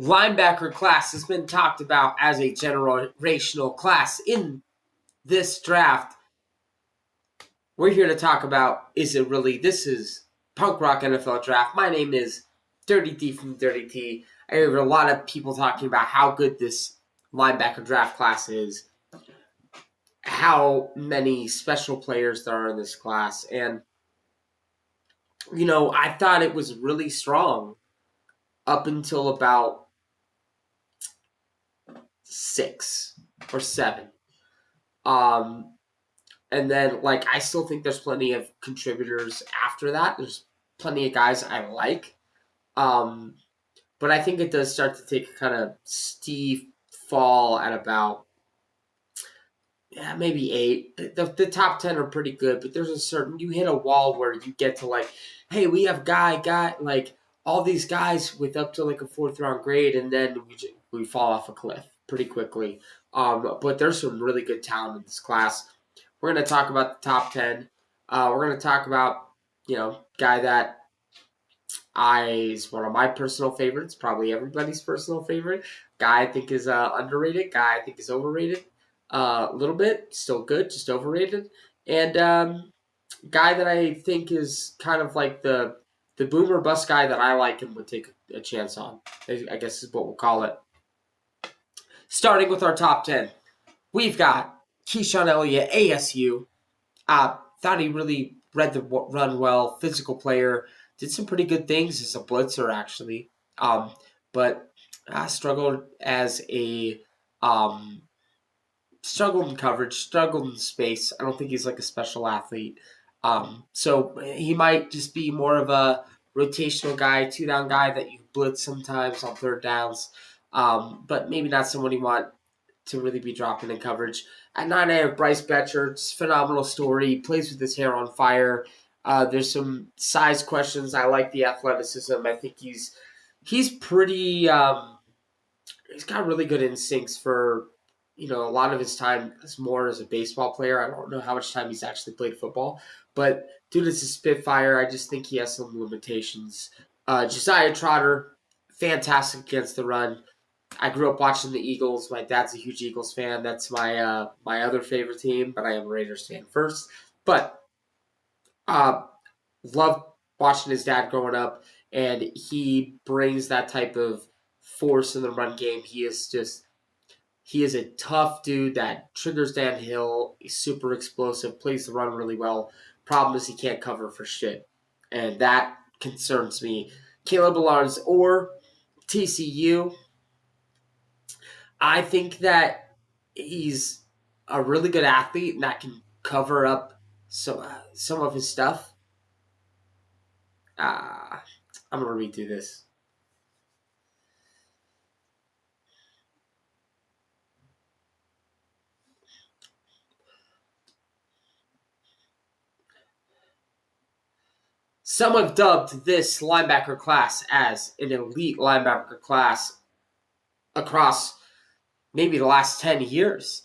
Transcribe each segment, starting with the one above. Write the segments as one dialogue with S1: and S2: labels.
S1: linebacker class has been talked about as a generational class in this draft. We're here to talk about, is it really? This is Punk Rock NFL Draft. My name is Dirty D from Dirty T. I hear a lot of people talking about how good this linebacker draft class is, how many special players there are in this class. And, I thought it was really strong up until about 6 or 7. And then, I still think there's plenty of contributors after that. There's plenty of guys I like. But I think it does start to take a kind of steep fall at about, maybe 8. The top 10 are pretty good, but there's a certain, you hit a wall where you get to hey, we have all these guys with up to a 4th round grade, and then we fall off a cliff pretty quickly. But there's some really good talent in this class. We're going to talk about the top 10. We're going to talk about, guy that is one of my personal favorites, probably everybody's personal favorite. Guy I think is underrated. Guy I think is overrated. A little bit, still good, just overrated. And guy that I think is kind of like the boomer bust guy that I like and would take a chance on, I guess is what we'll call it. Starting with our top 10, we've got Keyshawn Elliott, ASU. Thought he really read the run well, physical player, did some pretty good things as a blitzer, actually. But struggled as a struggled in coverage, struggled in space. I don't think he's a special athlete. So he might just be more of a rotational guy, 2-down guy that you blitz sometimes on 3rd downs. But maybe not someone you want to really be dropping in coverage. At 9, I have Bryce Betcher. It's a phenomenal story. He plays with his hair on fire. There's some size questions. I like the athleticism. I think he's pretty. He's got really good instincts for, a lot of his time is more as a baseball player. I don't know how much time he's actually played football, but dude is a spitfire. I just think he has some limitations. Josiah Trotter, fantastic against the run. I grew up watching the Eagles. My dad's a huge Eagles fan. That's my my other favorite team, but I am a Raiders fan first. But loved watching his dad growing up, and he brings that type of force in the run game. He is a tough dude that triggers downhill. He's super explosive, plays the run really well. Problem is he can't cover for shit, and that concerns me. Caleb Lawrence or TCU. I think that he's a really good athlete and that can cover up some of his stuff. I'm going to read through this. Some have dubbed this linebacker class as an elite linebacker class across maybe the last 10 years.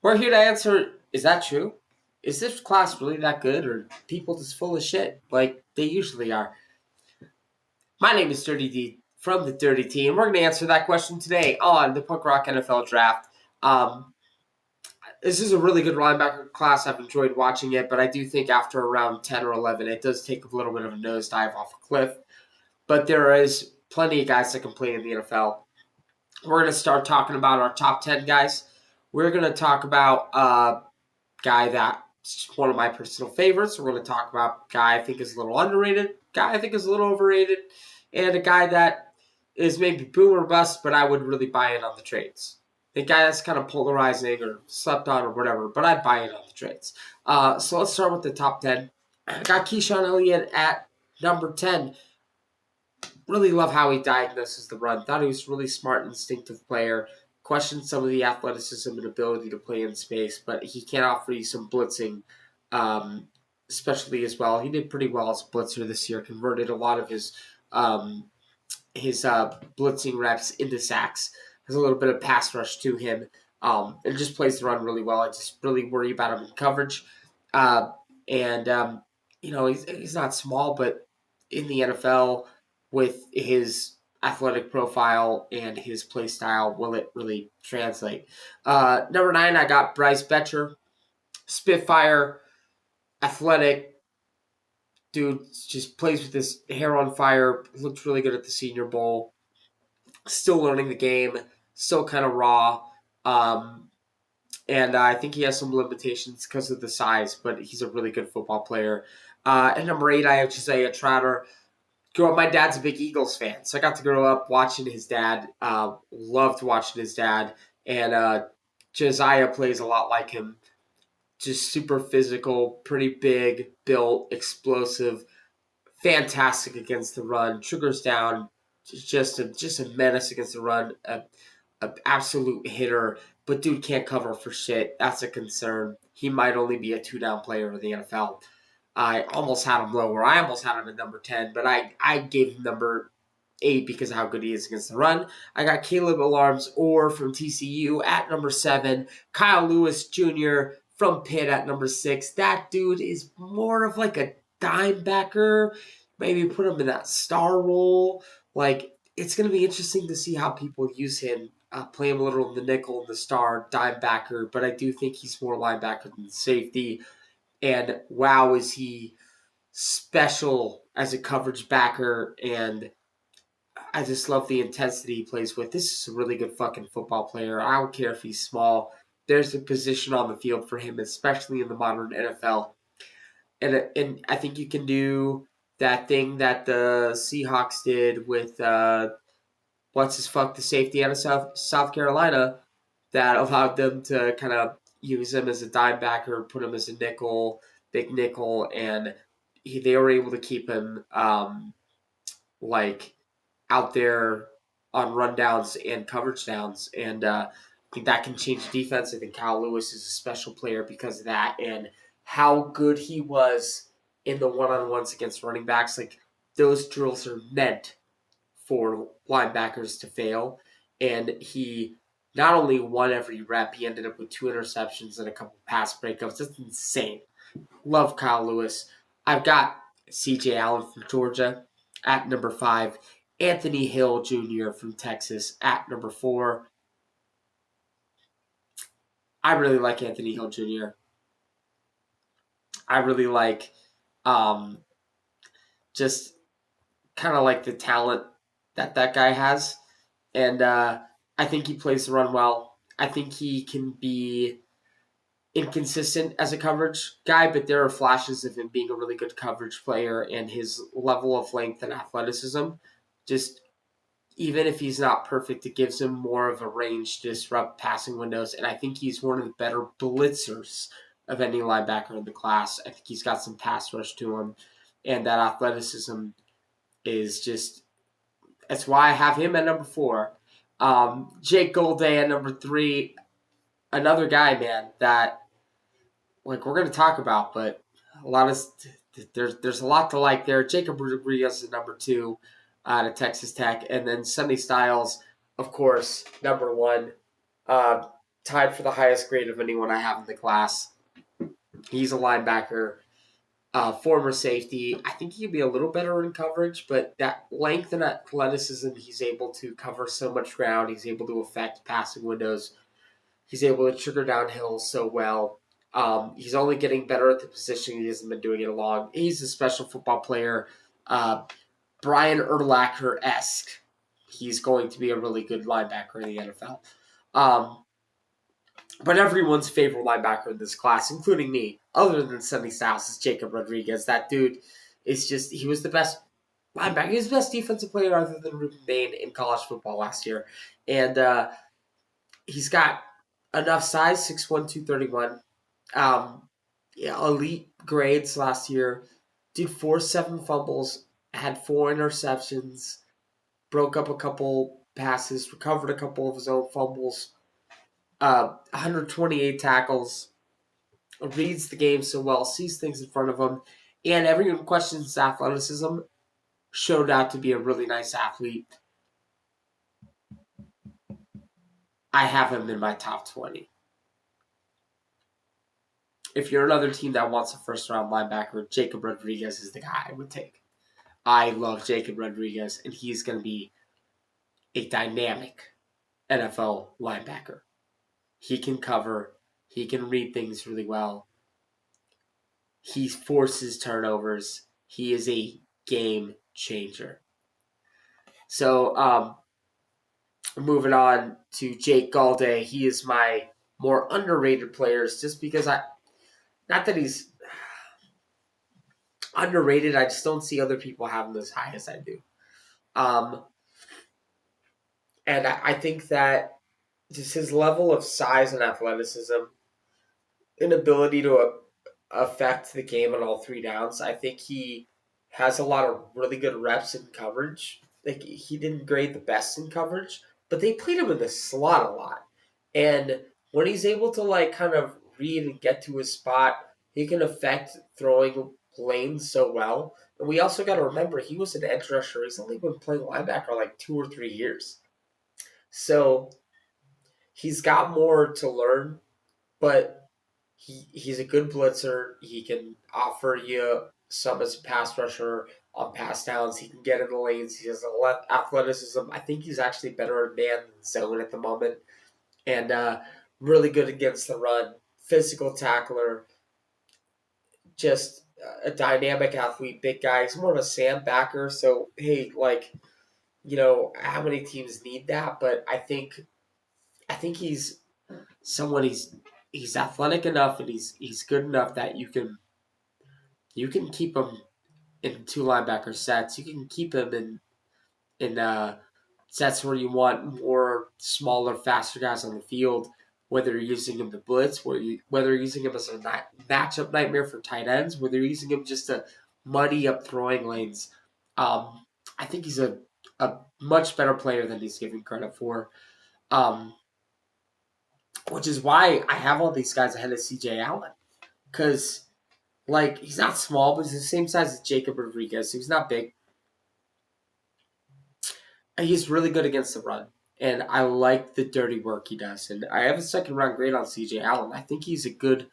S1: We're here to answer, is that true? Is this class really that good, or people just full of shit like they usually are? My name is Dirty D from the Dirty T, and we're going to answer that question today on the Punk Rock NFL Draft. This is a really good linebacker class. I've enjoyed watching it, but I do think after around 10 or 11, it does take a little bit of a nosedive off a cliff. But there is plenty of guys that can play in the NFL. We're going to start talking about our top 10 guys. We're going to talk about a guy that's one of my personal favorites. We're going to talk about a guy I think is a little underrated, guy I think is a little overrated, and a guy that is maybe boom or bust, but I would really buy in on the trades. The guy that's kind of polarizing or slept on or whatever, but I'd buy in on the trades. So let's start with the top 10. I got Keyshawn Elliott at number 10. Really love how he diagnoses the run. Thought he was a really smart, instinctive player. Questioned some of the athleticism and ability to play in space, but he can offer you some blitzing, especially as well. He did pretty well as a blitzer this year. Converted a lot of his blitzing reps into sacks. Has a little bit of pass rush to him. And just plays the run really well. I just really worry about him in coverage. He's not small, but in the NFL with his athletic profile and his play style, will it really translate? Number 9, I got Bryce Betcher. Spitfire, athletic, dude just plays with his hair on fire. Looked really good at the Senior Bowl. Still learning the game. Still kind of raw. And I think he has some limitations because of the size, but he's a really good football player. At number 8, I have Josiah Trotter. My dad's a big Eagles fan, so I got to grow up watching his dad. Loved watching his dad, and Josiah plays a lot like him. Just super physical, pretty big, built, explosive, fantastic against the run. Triggers down, just a menace against the run. An absolute hitter, but dude can't cover for shit. That's a concern. He might only be a 2-down player in the NFL. I almost had him lower. I almost had him at number 10, but I gave him number 8 because of how good he is against the run. I got Caleb Alarms Orr from TCU at number 7. Kyle Lewis Jr. from Pitt at number 6. That dude is more of like a dime backer. Maybe put him in that star role. Like, it's going to be interesting to see how people use him. Play him a little in the nickel, the star, dime backer, but I do think he's more linebacker than safety. And wow, is he special as a coverage backer, and I just love the intensity he plays with. This is a really good fucking football player. I don't care if he's small. There's a position on the field for him, especially in the modern NFL. And I think you can do that thing that the Seahawks did with the safety out of South Carolina that allowed them to kind of use him as a dime backer, put him as a nickel, big nickel, and they were able to keep him like out there on rundowns and coverage downs. And I think that can change defense. I think Kyle Lewis is a special player because of that and how good he was in the one-on-ones against running backs. Like, those drills are meant for linebackers to fail. And he not only won every rep, he ended up with 2 interceptions and a couple pass breakups. That's insane. Love Kyle Lewis. I've got CJ Allen from Georgia at number 5. Anthony Hill Jr. from Texas at number 4. I really like Anthony Hill Jr. I really like just kind of like the talent that guy has. And I think he plays the run well. I think he can be inconsistent as a coverage guy, but there are flashes of him being a really good coverage player, and his level of length and athleticism, just even if he's not perfect, it gives him more of a range to disrupt passing windows. And I think he's one of the better blitzers of any linebacker in the class. I think he's got some pass rush to him, and that athleticism is just, that's why I have him at number 4. Jake Golday at number 3. Another guy, man, that like we're going to talk about, but there's a lot to like there. Jacob Rodriguez is number 2 out of Texas Tech, and then Sonny Styles, of course, number 1, tied for the highest grade of anyone I have in the class. He's a linebacker, former safety. I think he could be a little better in coverage, but that length and athleticism, he's able to cover so much ground. He's able to affect passing windows. He's able to trigger downhill so well. He's only getting better at the position. He hasn't been doing it long. He's a special football player. Brian Urlacher-esque. He's going to be a really good linebacker in the NFL. But everyone's favorite linebacker in this class, including me, other than Sonny Styles, is Jacob Rodriguez. That dude is just, he was the best linebacker. He was the best defensive player other than Ruben Bain in college football last year. And he's got enough size, 6'1", 231. Elite grades last year. Dude, forced 7 fumbles, had 4 interceptions, broke up a couple passes, recovered a couple of his own fumbles, 128 tackles, reads the game so well, sees things in front of him, and everyone questions his athleticism. Showed out to be a really nice athlete. I have him in my top 20. If you're another team that wants a first-round linebacker, Jacob Rodriguez is the guy I would take. I love Jacob Rodriguez, and he's going to be a dynamic NFL linebacker. He can cover. He can read things really well. He forces turnovers. He is a game changer. So, moving on to Jake Galde, he is my more underrated players just because not that he's underrated, I just don't see other people having as high as I do. Um, and I think that just his level of size and athleticism, inability to affect the game on all three downs, I think he has a lot of really good reps in coverage. Like he didn't grade the best in coverage, but they played him in the slot a lot. And when he's able to like kind of read and get to his spot, he can affect throwing lanes so well. And we also got to remember he was an edge rusher. He's only been playing linebacker like 2 or 3 years. So he's got more to learn, but he's a good blitzer. He can offer you some as a pass rusher on pass downs. He can get in the lanes. He has athleticism. I think he's actually better at man than zone at the moment, and really good against the run. Physical tackler, just a dynamic athlete, big guy. He's more of a Sam backer. So hey, like how many teams need that? But I think he's someone he's athletic enough and he's good enough that you can keep him in two linebacker sets. You can keep him in sets where you want more smaller, faster guys on the field. Whether you're using him to blitz, whether you're using him as a matchup nightmare for tight ends, whether you're using him just to muddy up throwing lanes. I think he's a much better player than he's given credit for. Um, which is why I have all these guys ahead of CJ Allen. Because, like, he's not small, but he's the same size as Jacob Rodriguez. So he's not big. And he's really good against the run. And I like the dirty work he does. And I have a second round grade on CJ Allen. I think he's a good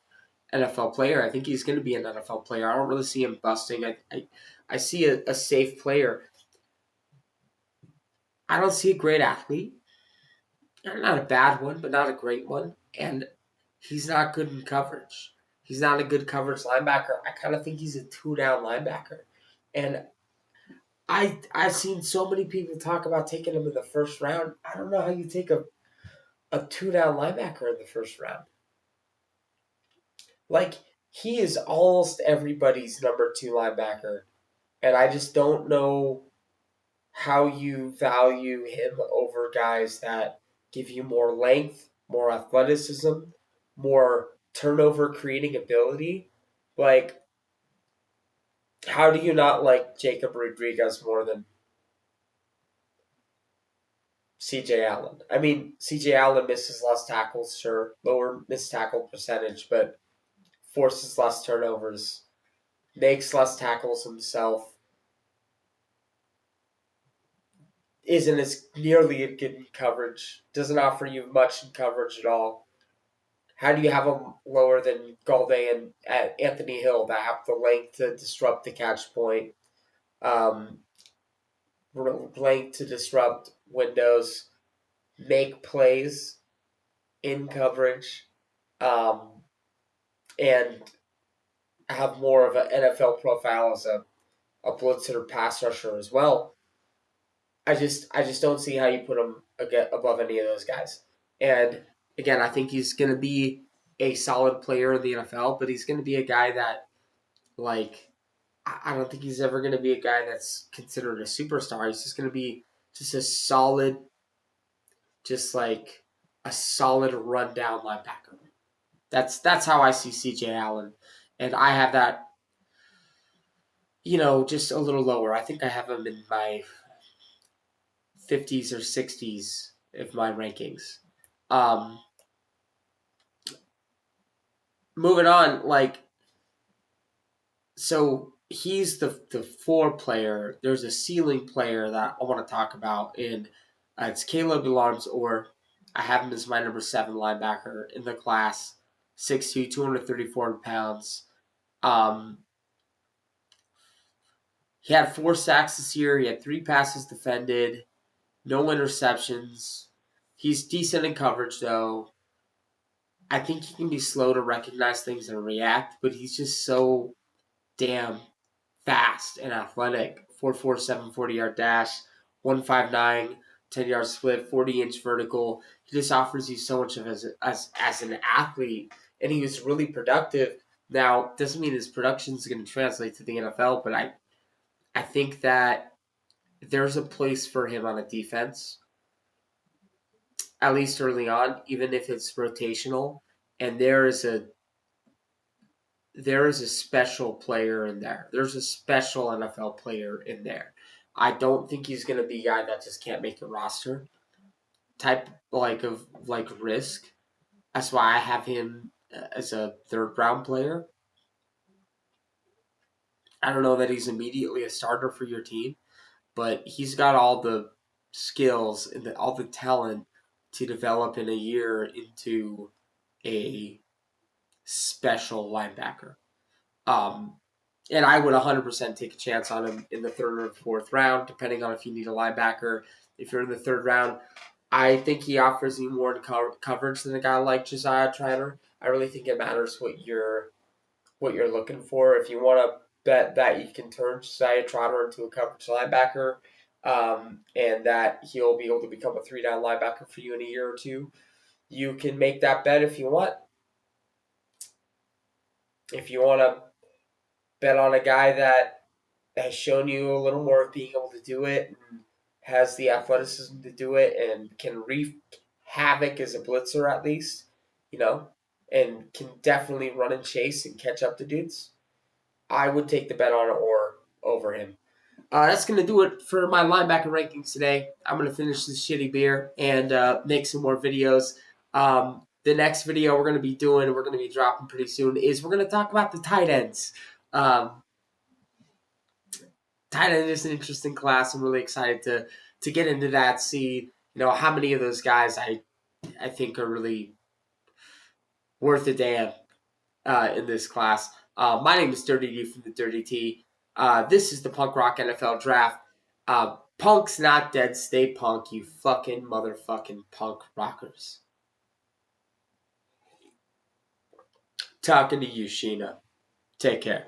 S1: NFL player. I think he's going to be an NFL player. I don't really see him busting. I see a safe player. I don't see a great athlete. Not a bad one, but not a great one. And he's not good in coverage. He's not a good coverage linebacker. I kind of think he's a two-down linebacker. And I've seen so many people talk about taking him in the first round. I don't know how you take a two-down linebacker in the first round. Like, he is almost everybody's number two linebacker. And I just don't know how you value him over guys that give you more length, more athleticism, more turnover creating ability. Like, how do you not like Jacob Rodriguez more than CJ Allen? I mean, CJ Allen misses less tackles, sure, lower missed tackle percentage, but forces less turnovers, makes less tackles himself, isn't as nearly as good in coverage, doesn't offer you much in coverage at all. How do you have him lower than Galde and Anthony Hill that have the length to disrupt the catch point, um, length to disrupt windows, make plays in coverage, um, and have more of an NFL profile as a blitzer or pass rusher as well? I just don't see how you put him above any of those guys. And again, I think he's going to be a solid player in the NFL, but he's going to be a guy that, like, I don't think he's ever going to be a guy that's considered a superstar. He's just going to be just a solid, just like a solid rundown linebacker. That's how I see CJ Allen, and I have that, just a little lower. I think I have him in my 50s or 60s of my rankings. Um, moving on, like, so he's the floor player. There's a ceiling player that I want to talk about, and it's Caleb Lawrence, or I have him as my number 7 linebacker in the class, 6'2", 234 pounds. He had 4 sacks this year. He had 3 passes defended. no interceptions. He's decent in coverage, though. I think he can be slow to recognize things and react, but he's just so damn fast and athletic. 4.47 40-yard dash, 1.59 10-yard split, 40-inch vertical. He just offers you so much of as an athlete, and he was really productive. Now, doesn't mean his production is going to translate to the NFL, but I think that there's a place for him on a defense, at least early on, even if it's rotational. And there is a special player in there. There's a special NFL player in there. I don't think he's going to be a guy that just can't make the roster type of risk. That's why I have him as a third round player. I don't know that he's immediately a starter for your team, but he's got all the skills and all the talent to develop in a year into a special linebacker. Um, and I would 100% take a chance on him in the third or fourth round, depending on if you need a linebacker. If you're in the third round, I think he offers you more in coverage than a guy like Josiah Trainer. I really think it matters what you're looking for. If you want to bet that you can turn Josiah Trotter into a coverage linebacker, and that he'll be able to become a 3-down linebacker for you in a year or two, you can make that bet if you want. If you want to bet on a guy that has shown you a little more of being able to do it and has the athleticism to do it and can wreak havoc as a blitzer at least, and can definitely run and chase and catch up to dudes, I would take the bet on Orr over him. That's going to do it for my linebacker rankings today. I'm going to finish this shitty beer and make some more videos. The next video we're going to be dropping pretty soon, is we're going to talk about the tight ends. Tight end is an interesting class. I'm really excited to get into that, see how many of those guys I think are really worth a damn in this class. My name is Dirty D from the Dirty T. This is the Punk Rock NFL Draft. Punk's not dead. Stay punk, you fucking motherfucking punk rockers. Talking to you, Sheena. Take care.